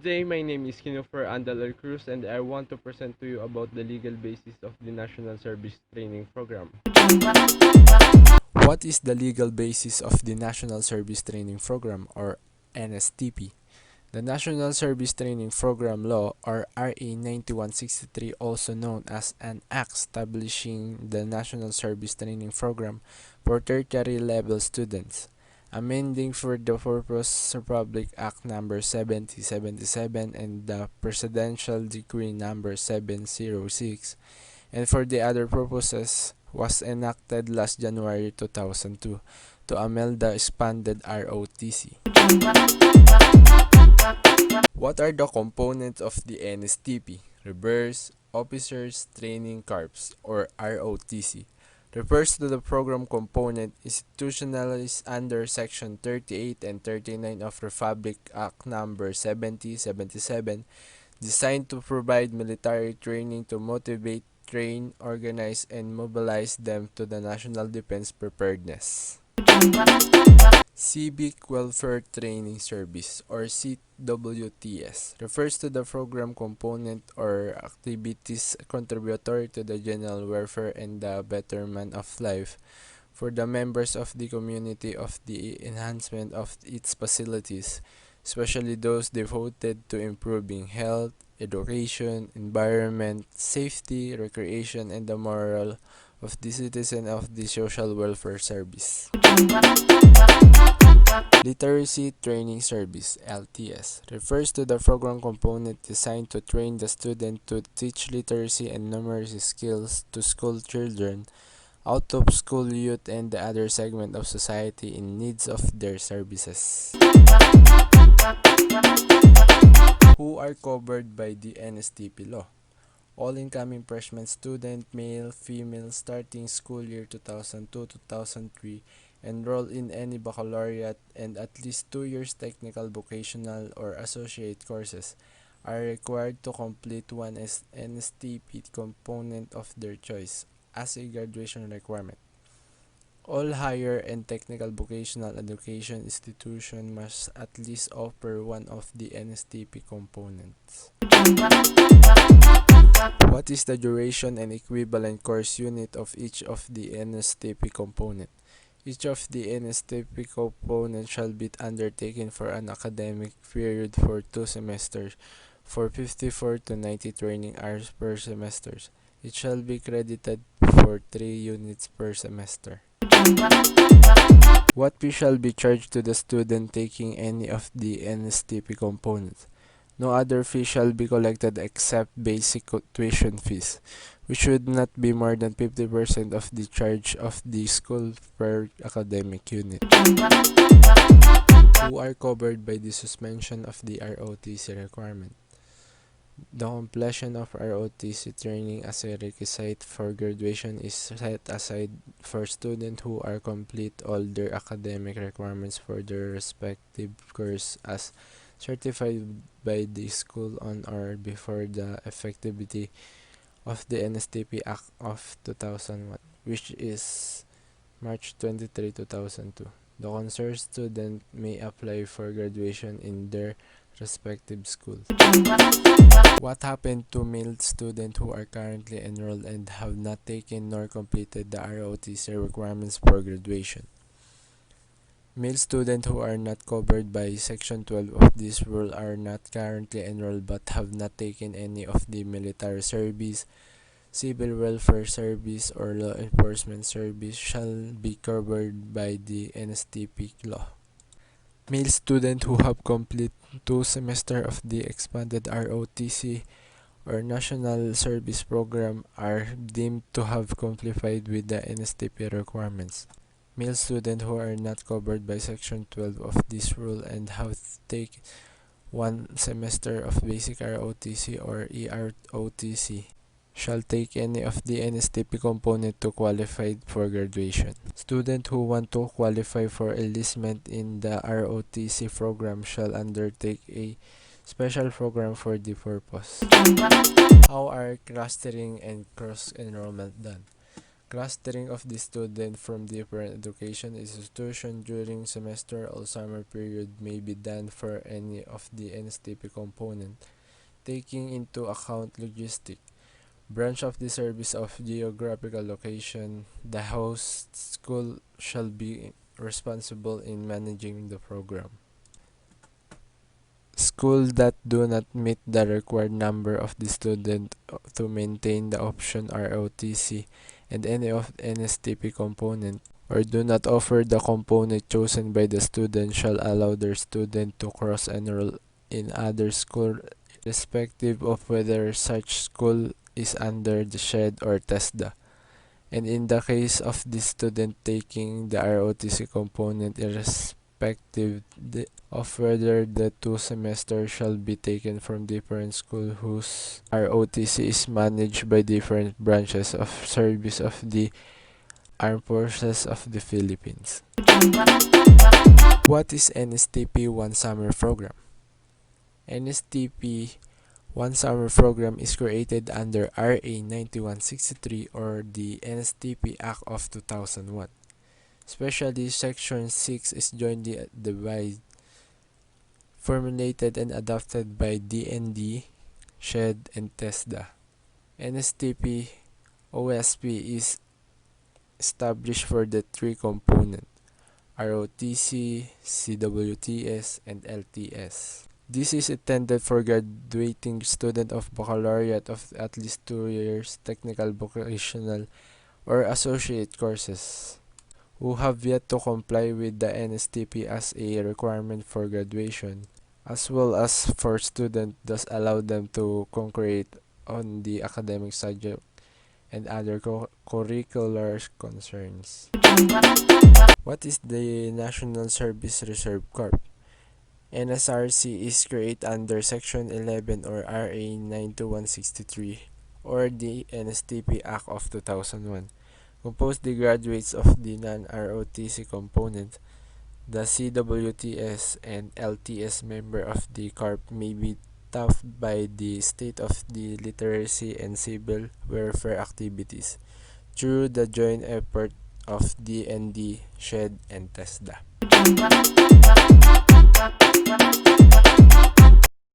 Today, my name is Kinofer Andalar Cruz and I want to present to you about the legal basis of the National Service Training Program. What is the legal basis of the National Service Training Program, or NSTP? The National Service Training Program Law, or RA 9163, also known as an Act establishing the National Service Training Program for tertiary level students, amending for the purpose Republic Act No. 7077 and the Presidential Decree No. 706, and for the other purposes, was enacted last January 2002 to amend the expanded ROTC. What are the components of the NSTP? Reverse Officers Training Corps, or ROTC, refers to the program component institutionalized under Section 38 and 39 of Republic Act No. 7077, designed to provide military training to motivate, train, organize, and mobilize them to the national defense preparedness. Civic Welfare Training Service, or CWTS, refers to the program component or activities contributory to the general welfare and the betterment of life for the members of the community of the enhancement of its facilities, especially those devoted to improving health, education, environment, safety, recreation, and the moral of the citizen of the social welfare service. Literacy Training Service (LTS) refers to the program component designed to train the student to teach literacy and numeracy skills to school children, out-of-school youth, and the other segment of society in needs of their services. Who are covered by the NSTP law? All incoming freshman student, male, female, starting school year 2002-2003, enroll in any baccalaureate and at least 2 years technical, vocational, or associate courses are required to complete one NSTP component of their choice as a graduation requirement. All higher and technical vocational education institutions must at least offer one of the NSTP components. What is the duration and equivalent course unit of each of the NSTP component? Each of the NSTP components shall be undertaken for an academic period for 2 semesters, for 54 to 90 training hours per semester. It shall be credited for 3 units per semester. What fee shall be charged to the student taking any of the NSTP components? No other fee shall be collected except basic tuition fees, which should not be more than 50% of the charge of the school per academic unit. Who are covered by the suspension of the ROTC requirement? The completion of ROTC training as a requisite for graduation is set aside for students who are complete all their academic requirements for their respective course as certified by the school on or before the effectivity of the NSTP Act of 2001, which is March 23, 2002. The concerned student may apply for graduation in their respective school. What happened to male students who are currently enrolled and have not taken nor completed the ROTC requirements for graduation? Male students who are not covered by Section 12 of this rule are not currently enrolled but have not taken any of the military service, civil welfare service, or law enforcement service shall be covered by the NSTP law. Male students who have completed 2 semesters of the expanded ROTC or National Service Program are deemed to have complied with the NSTP requirements. Male students who are not covered by Section 12 of this rule and have taken 1 semester of basic ROTC or EROTC shall take any of the NSTP component to qualify for graduation. Students who want to qualify for enlistment in the ROTC program shall undertake a special program for the purpose. How are clustering and cross-enrollment done? Clustering of the student from different education institutions during semester or summer period may be done for any of the NSTP component, taking into account logistic. Branch of the service of geographical location, the host school shall be responsible in managing the program. Schools that do not meet the required number of the student to maintain the option ROTC and any of NSTP component or do not offer the component chosen by the student shall allow their student to cross-enroll in other school irrespective of whether such school is under the SHED or TESDA. And in the case of the student taking the ROTC component irrespective of whether the two semesters shall be taken from different schools whose ROTC is managed by different branches of service of the Armed Forces of the Philippines. What is NSTP One Summer Program? NSTP One Summer Program is created under RA 9163 or the NSTP Act of 2001. Especially Section 6 is jointly devised, formulated and adopted by DND, SHED, and TESDA. NSTP OSP is established for the three components ROTC, CWTS, and LTS. This is intended for graduating student of baccalaureate of at least 2 years technical vocational or associate courses who have yet to comply with the NSTP as a requirement for graduation, as well as for students thus allow them to concentrate on the academic subject and other curricular concerns. What is the National Service Reserve Corps? NSRC is created under Section 11 or RA 92163 or the NSTP Act of 2001. Composed the graduates of the non-ROTC component, the CWTS and LTS member of the Corps may be staffed by the state of the literacy and civil welfare activities through the joint effort of DND, SHED, and TESDA.